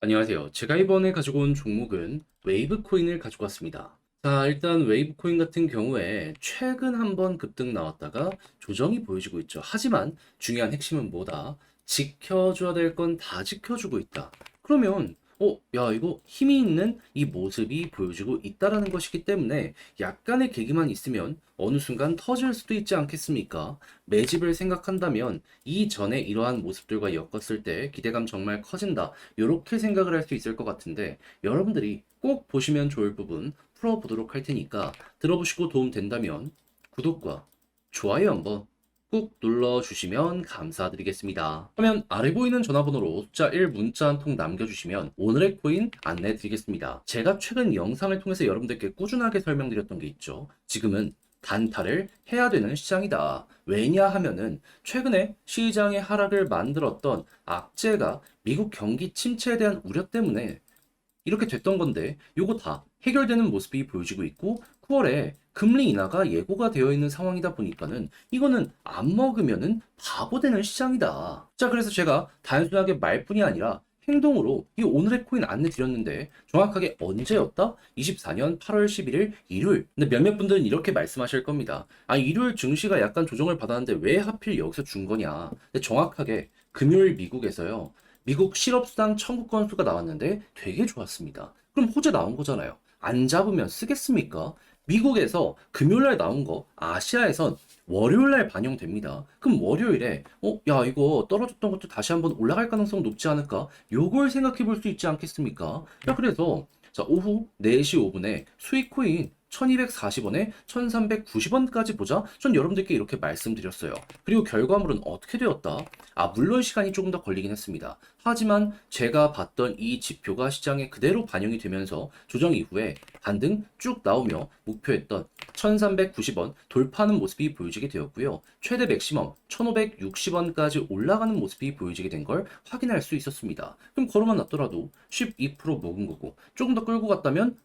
안녕하세요. 제가 이번에 가지고 온 종목은 웨이브 코인을 가지고 왔습니다. 자, 일단 웨이브 코인 같은 경우에 최근 한번 급등 나왔다가 조정이 보여지고 있죠. 하지만 중요한 핵심은 뭐다? 지켜줘야 될 건 다 지켜주고 있다. 그러면 야, 이거 힘이 있는 이 모습이 보여지고 있다라는 것이기 때문에 약간의 계기만 있으면 어느 순간 터질 수도 있지 않겠습니까? 매집을 생각한다면 이전에 이러한 모습들과 엮었을 때 기대감 정말 커진다. 이렇게 생각을 할 수 있을 것 같은데 여러분들이 꼭 보시면 좋을 부분 풀어보도록 할 테니까 들어보시고 도움 된다면 구독과 좋아요 한번 꾹 눌러주시면 감사드리겠습니다. 그러면 아래 보이는 전화번호로 숫자 1 문자 한 통 남겨주시면 오늘의 코인 안내 드리겠습니다. 제가 최근 영상을 통해서 여러분들께 꾸준하게 설명드렸던 게 있죠. 지금은 단타를 해야 되는 시장이다. 왜냐 하면은 최근에 시장의 하락을 만들었던 악재가 미국 경기 침체에 대한 우려 때문에 이렇게 됐던 건데 요거 다 해결되는 모습이 보여지고 있고 9월에 금리 인하가 예고가 되어 있는 상황이다 보니까는 이거는 안 먹으면은 바보 되는 시장이다. 자, 그래서 제가 단순하게 말뿐이 아니라 행동으로 이 오늘의 코인 안내 드렸는데 정확하게 언제였다? 24년 8월 11일 일요일. 근데 몇몇 분들은 이렇게 말씀하실 겁니다. 아, 일요일 증시가 약간 조정을 받았는데 왜 하필 여기서 준 거냐? 근데 정확하게 금요일 미국에서요. 미국 실업수당 청구 건수가 나왔는데 되게 좋았습니다. 그럼 호재 나온 거잖아요. 안 잡으면 쓰겠습니까? 미국에서 금요일날 나온 거 아시아에선 월요일날 반영됩니다. 그럼 월요일에 야, 이거 떨어졌던 것도 다시 한번 올라갈 가능성 높지 않을까? 요걸 생각해 볼 수 있지 않겠습니까? 야, 그래서 자, 오후 4시 5분에 수익 코인 1240원에 1390원까지 보자. 전 여러분들께 이렇게 말씀드렸어요. 그리고 결과물은 어떻게 되었다? 아, 물론 시간이 조금 더 걸리긴 했습니다. 하지만 제가 봤던 이 지표가 시장에 그대로 반영이 되면서 조정 이후에 반등 쭉 나오며 목표했던 1390원 돌파하는 모습이 보여지게 되었고요. 최대 맥시멈 1560원까지 올라가는 모습이 보여지게 된 걸 확인할 수 있었습니다. 그럼 걸어만 놨더라도 12% 먹은 거고 조금 더 끌고 갔다면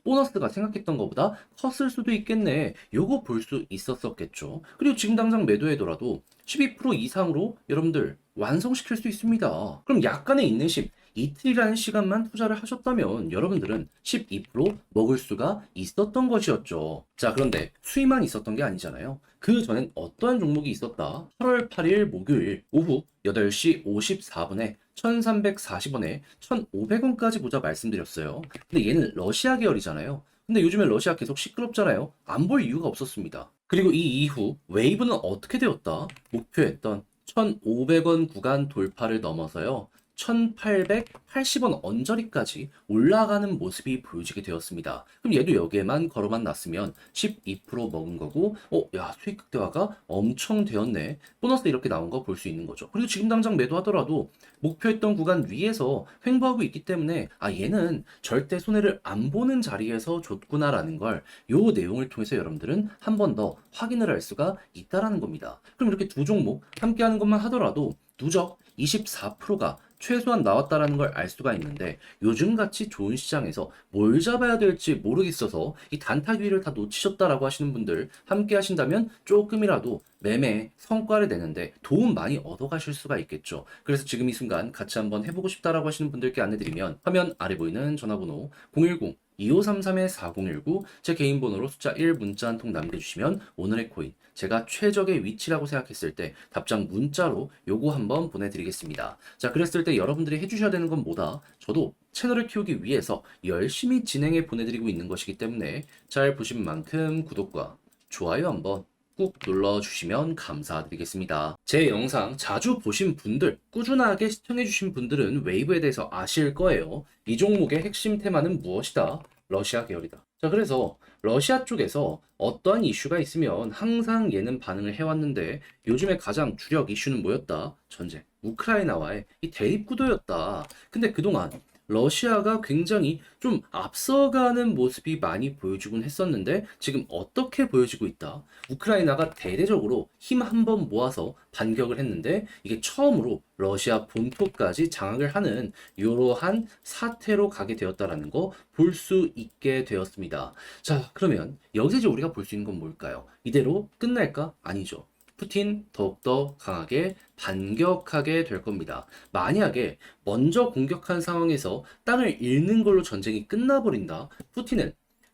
보너스가 생각했던 것보다 컸을 수도 있겠네. 요거 볼 수 있었겠죠. 그리고 지금 당장 매도해더라도 12% 이상으로 여러분들 완성시킬 수 있습니다. 그럼 약간의 인내심, 이틀이라는 시간만 투자를 하셨다면 여러분들은 12% 먹을 수가 있었던 것이었죠. 자, 그런데 수익만 있었던 게 아니잖아요. 그 전엔 어떠한 종목이 있었다? 8월 8일 목요일 오후 8시 54분에 1340원에 1500원까지 보자 말씀드렸어요. 근데 얘는 러시아 계열이잖아요. 근데 요즘에 러시아 계속 시끄럽잖아요. 안 볼 이유가 없었습니다. 그리고 이 이후 웨이브는 어떻게 되었다? 목표했던 1500원 구간 돌파를 넘어서요. 1880원 언저리까지 올라가는 모습이 보여지게 되었습니다. 그럼 얘도 여기에만 걸어만 놨으면 12% 먹은 거고, 야, 수익 극대화가 엄청 되었네. 보너스 이렇게 나온 거 볼 수 있는 거죠. 그리고 지금 당장 매도하더라도 목표했던 구간 위에서 횡보하고 있기 때문에, 얘는 절대 손해를 안 보는 자리에서 줬구나라는 걸 요 내용을 통해서 여러분들은 한 번 더 확인을 할 수가 있다라는 겁니다. 그럼 이렇게 두 종목 함께 하는 것만 하더라도 누적 24%가 최소한 나왔다라는 걸 알 수가 있는데 요즘같이 좋은 시장에서 뭘 잡아야 될지 모르겠어서 이 단타 기회를 다 놓치셨다라고 하시는 분들 함께 하신다면 조금이라도 매매 성과를 내는데 도움 많이 얻어가실 수가 있겠죠. 그래서 지금 이 순간 같이 한번 해보고 싶다라고 하시는 분들께 안내드리면 화면 아래 보이는 전화번호 010 2533-4019 제 개인 번호로 숫자 1 문자 한 통 남겨주시면 오늘의 코인 제가 최적의 위치라고 생각했을 때 답장 문자로 요거 한번 보내드리겠습니다. 자, 그랬을 때 여러분들이 해주셔야 되는 건 뭐다? 저도 채널을 키우기 위해서 열심히 진행해 보내드리고 있는 것이기 때문에 잘 보신 만큼 구독과 좋아요 한번 꾹 눌러주시면 감사드리겠습니다. 제 영상 자주 보신 분들, 꾸준하게 시청해주신 분들은 웨이브에 대해서 아실 거예요. 이 종목의 핵심 테마는 무엇이다? 러시아 계열이다. 자, 그래서 러시아 쪽에서 어떠한 이슈가 있으면 항상 얘는 반응을 해왔는데 요즘에 가장 주력 이슈는 뭐였다? 전쟁. 우크라이나와의 이 대립 구도였다. 근데 그동안 러시아가 굉장히 좀 앞서가는 모습이 많이 보여주곤 했었는데 지금 어떻게 보여지고 있다? 우크라이나가 대대적으로 힘 한 번 모아서 반격을 했는데 이게 처음으로 러시아 본토까지 장악을 하는 이러한 사태로 가게 되었다라는 거 볼 수 있게 되었습니다. 자, 그러면 여기서 이제 우리가 볼 수 있는 건 뭘까요? 이대로 끝날까? 아니죠. 푸틴 더욱더 강하게 반격하게 될 겁니다. 만약에 먼저 공격한 상황에서 땅을 잃는 걸로 전쟁이 끝나버린다. 푸틴은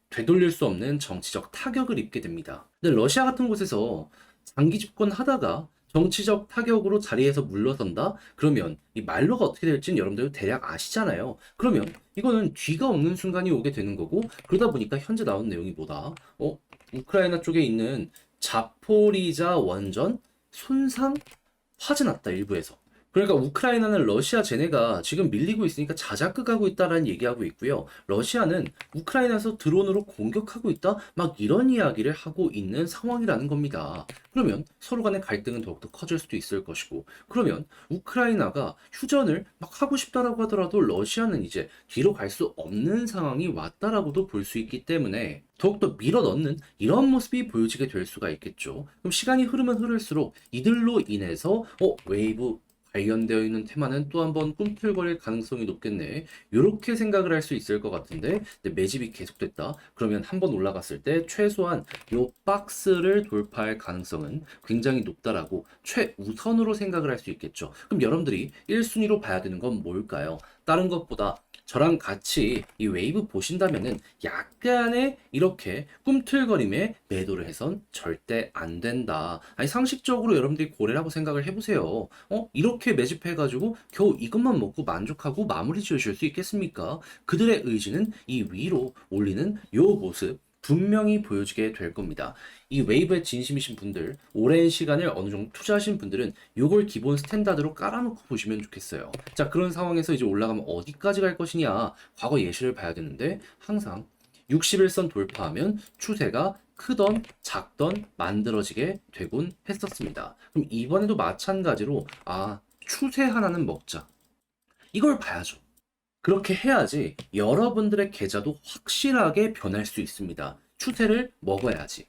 되돌릴 수 없는 정치적 타격을 입게 됩니다. 근데 러시아 같은 곳에서 장기 집권하다가 정치적 타격으로 자리에서 물러선다? 그러면 이 말로가 어떻게 될지는 여러분들 대략 아시잖아요. 그러면 이거는 뒤가 없는 순간이 오게 되는 거고, 그러다 보니까 현재 나온 내용이 뭐다? 우크라이나 쪽에 있는 자포리자 원전 손상 화재 났다, 일부에서. 그러니까 우크라이나는 러시아 쟤네가 지금 밀리고 있으니까 자작극하고 있다라는 얘기하고 있고요. 러시아는 우크라이나에서 드론으로 공격하고 있다? 막 이런 이야기를 하고 있는 상황이라는 겁니다. 그러면 서로 간의 갈등은 더욱더 커질 수도 있을 것이고, 그러면 우크라이나가 휴전을 막 하고 싶다라고 하더라도 러시아는 이제 뒤로 갈 수 없는 상황이 왔다라고도 볼 수 있기 때문에 더욱더 밀어 넣는 이런 모습이 보여지게 될 수가 있겠죠. 그럼 시간이 흐르면 흐를수록 이들로 인해서 웨이브 관련되어 있는 테마는 또 한번 꿈틀거릴 가능성이 높겠네. 이렇게 생각을 할 수 있을 것 같은데, 근데 매집이 계속됐다. 그러면 한번 올라갔을 때 최소한 요 박스를 돌파할 가능성은 굉장히 높다라고 최우선으로 생각을 할 수 있겠죠. 그럼 여러분들이 1순위로 봐야 되는 건 뭘까요? 다른 것보다 저랑 같이 이 웨이브 보신다면은 약간의 이렇게 꿈틀거림에 매도를 해선 절대 안 된다. 아니 상식적으로 여러분들이 고래라고 생각을 해보세요. 이렇게 매집해가지고 겨우 이것만 먹고 만족하고 마무리 지으실 수 있겠습니까? 그들의 의지는 이 위로 올리는 요 모습 분명히 보여지게 될 겁니다. 이 웨이브에 진심이신 분들, 오랜 시간을 어느 정도 투자하신 분들은 요걸 기본 스탠다드로 깔아놓고 보시면 좋겠어요. 자, 그런 상황에서 이제 올라가면 어디까지 갈 것이냐, 과거 예시를 봐야 되는데 항상 61선 돌파하면 추세가 크던 작던 만들어지게 되곤 했었습니다. 그럼 이번에도 마찬가지로 추세 하나는 먹자. 이걸 봐야죠. 그렇게 해야지 여러분들의 계좌도 확실하게 변할 수 있습니다. 추세를 먹어야지.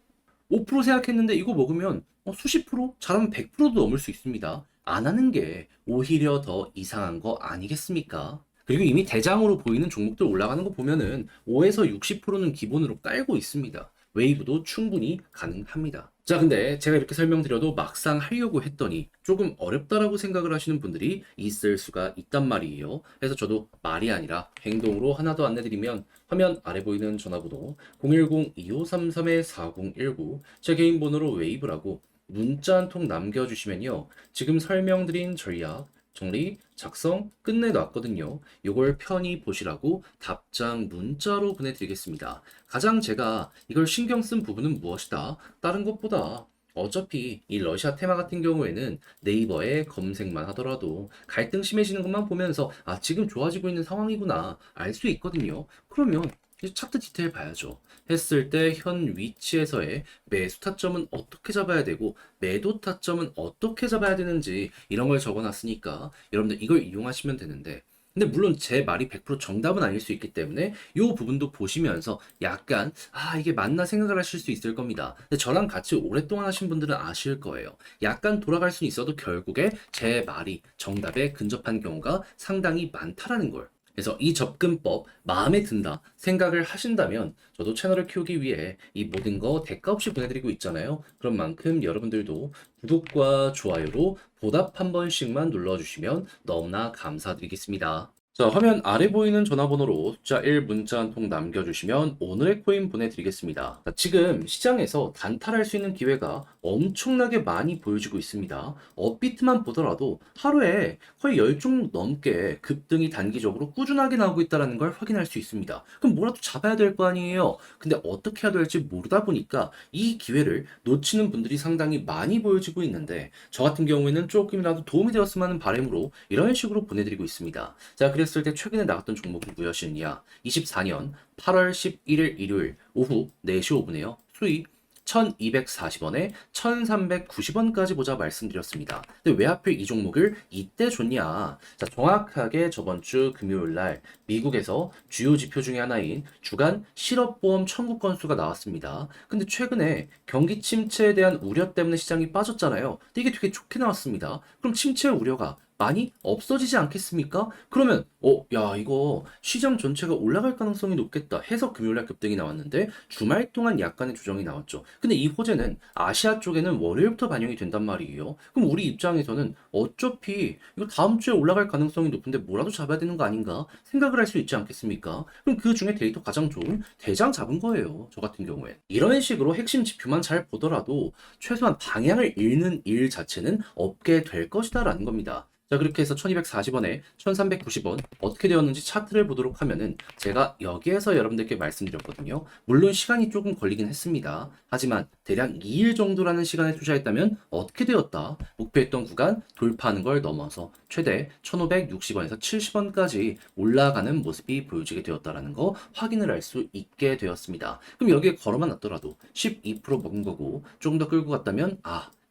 5% 생각했는데 이거 먹으면 수십 프로? 잘하면 100%도 넘을 수 있습니다. 안 하는 게 오히려 더 이상한 거 아니겠습니까? 그리고 이미 대장으로 보이는 종목들 올라가는 거 보면은 5에서 60%는 기본으로 깔고 있습니다. 웨이브도 충분히 가능합니다. 자, 근데 제가 이렇게 설명드려도 막상 하려고 했더니 조금 어렵다라고 생각을 하시는 분들이 있을 수가 있단 말이에요. 그래서 저도 말이 아니라 행동으로 하나 더 안내드리면, 화면 아래 보이는 전화번호 010-2533-4019 제 개인 번호로 웨이브라고 문자 한 통 남겨주시면요, 지금 설명드린 전략 정리, 작성 끝내놨거든요. 요걸 편히 보시라고 답장 문자로 보내드리겠습니다. 가장 제가 이걸 신경 쓴 부분은 무엇이다? 다른 것보다 어차피 이 러시아 테마 같은 경우에는 네이버에 검색만 하더라도 갈등 심해지는 것만 보면서 지금 좋아지고 있는 상황이구나 알 수 있거든요. 그러면 이제 차트 디테일 봐야죠. 했을 때 현 위치에서의 매수 타점은 어떻게 잡아야 되고 매도 타점은 어떻게 잡아야 되는지 이런 걸 적어놨으니까 여러분들 이걸 이용하시면 되는데, 근데 물론 제 말이 100% 정답은 아닐 수 있기 때문에 이 부분도 보시면서 약간 이게 맞나 생각을 하실 수 있을 겁니다. 근데 저랑 같이 오랫동안 하신 분들은 아실 거예요. 약간 돌아갈 수는 있어도 결국에 제 말이 정답에 근접한 경우가 상당히 많다라는 걸. 그래서 이 접근법 마음에 든다 생각을 하신다면 저도 채널을 키우기 위해 이 모든 거 대가 없이 보내드리고 있잖아요. 그런 만큼 여러분들도 구독과 좋아요로 보답 한 번씩만 눌러주시면 너무나 감사드리겠습니다. 자, 화면 아래 보이는 전화번호로 숫자 1 문자 한 통 남겨주시면 오늘의 코인 보내드리겠습니다. 자, 지금 시장에서 단타할 수 있는 기회가 엄청나게 많이 보여지고 있습니다. 업비트만 보더라도 하루에 거의 10종목 넘게 급등이 단기적으로 꾸준하게 나오고 있다는 걸 확인할 수 있습니다. 그럼 뭐라도 잡아야 될 거 아니에요? 근데 어떻게 해야 될지 모르다 보니까 이 기회를 놓치는 분들이 상당히 많이 보여지고 있는데, 저 같은 경우에는 조금이라도 도움이 되었으면 하는 바람으로 이런 식으로 보내드리고 있습니다. 자, 그랬을 때 최근에 나왔던 종목이 무엇이냐? 24년 8월 11일 일요일 오후 4시 5분에요. 수익 1240원에 1390원까지 보자 말씀드렸습니다. 근데 왜 하필 이 종목을 이때 줬냐? 자, 정확하게 저번 주 금요일 날 미국에서 주요 지표 중에 하나인 주간 실업보험 청구 건수가 나왔습니다. 근데 최근에 경기 침체에 대한 우려 때문에 시장이 빠졌잖아요. 근데 이게 되게 좋게 나왔습니다. 그럼 침체 우려가 많이 없어지지 않겠습니까? 그러면 야 이거 시장 전체가 올라갈 가능성이 높겠다 해서 금요일날 급등이 나왔는데 주말 동안 약간의 조정이 나왔죠. 근데 이 호재는 아시아 쪽에는 월요일부터 반영이 된단 말이에요. 그럼 우리 입장에서는 어차피 이거 다음 주에 올라갈 가능성이 높은데 뭐라도 잡아야 되는 거 아닌가 생각을 할 수 있지 않겠습니까? 그럼 그 중에 데이터 가장 좋은 대장 잡은 거예요. 저 같은 경우에. 이런 식으로 핵심 지표만 잘 보더라도 최소한 방향을 잃는 일 자체는 없게 될 것이다라는 겁니다. 자, 그렇게 해서 1240원에 1390원 어떻게 되었는지 차트를 보도록 하면은 제가 여기에서 여러분들께 말씀드렸거든요. 물론 시간이 조금 걸리긴 했습니다. 하지만 대략 2일 정도라는 시간에 투자했다면 어떻게 되었다? 목표했던 구간 돌파하는 걸 넘어서 최대 1560원에서 70원까지 올라가는 모습이 보여지게 되었다라는 거 확인을 할 수 있게 되었습니다. 그럼 여기에 걸어만 놨더라도 12% 먹은 거고 조금 더 끌고 갔다면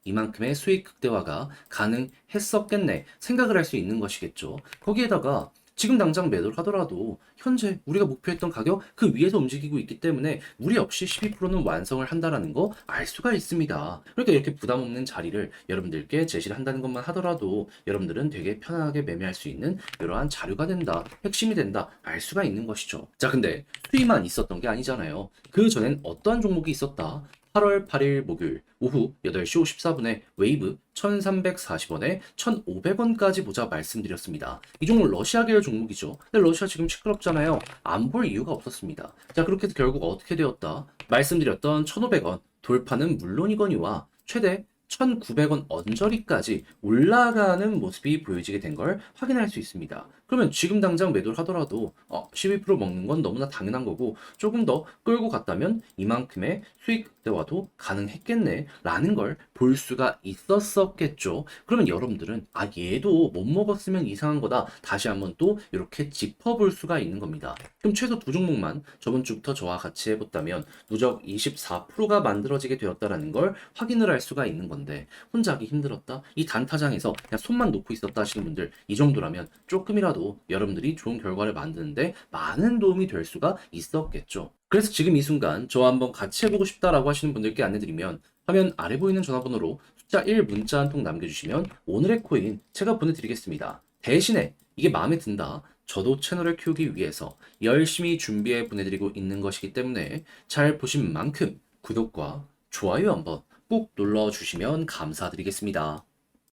이만큼의 수익 극대화가 가능했었겠네 생각을 할 수 있는 것이겠죠. 거기에다가 지금 당장 매도를 하더라도 현재 우리가 목표했던 가격 그 위에서 움직이고 있기 때문에 무리 없이 12%는 완성을 한다라는 거 알 수가 있습니다. 그러니까 이렇게 부담 없는 자리를 여러분들께 제시를 한다는 것만 하더라도 여러분들은 되게 편안하게 매매할 수 있는 이러한 자료가 된다, 핵심이 된다 알 수가 있는 것이죠. 자, 근데 수위만 있었던 게 아니잖아요. 그 전엔 어떠한 종목이 있었다? 8월 8일 목요일 오후 8시 54분에 웨이브 1340원에 1500원까지 보자 말씀드렸습니다. 이 종목 러시아 계열 종목이죠. 근데 러시아 지금 시끄럽잖아요. 안 볼 이유가 없었습니다. 자, 그렇게 해서 결국 어떻게 되었다? 말씀드렸던 1500원 돌파는 물론이거니와 최대 1900원 언저리까지 올라가는 모습이 보여지게 된 걸 확인할 수 있습니다. 그러면 지금 당장 매도를 하더라도 12% 먹는 건 너무나 당연한 거고 조금 더 끌고 갔다면 이만큼의 수익 극대화도 가능했겠네 라는 걸 볼 수가 있었었겠죠. 그러면 여러분들은 얘도 못 먹었으면 이상한 거다 다시 한번 또 이렇게 짚어볼 수가 있는 겁니다. 그럼 최소 두 종목만 저번 주부터 저와 같이 해봤다면 누적 24%가 만들어지게 되었다라는 걸 확인을 할 수가 있는 건데 혼자 하기 힘들었다? 이 단타장에서 그냥 손만 놓고 있었다 하시는 분들 이 정도라면 조금이라도 여러분들이 좋은 결과를 만드는데 많은 도움이 될 수가 있었겠죠. 그래서 지금 이 순간 저와 한번 같이 해보고 싶다라고 하시는 분들께 안내드리면 화면 아래 보이는 전화번호로 숫자 1 문자 한 통 남겨주시면 오늘의 코인 제가 보내드리겠습니다. 대신에 이게 마음에 든다. 저도 채널을 키우기 위해서 열심히 준비해 보내드리고 있는 것이기 때문에 잘 보신 만큼 구독과 좋아요 한번 꼭 눌러주시면 감사드리겠습니다.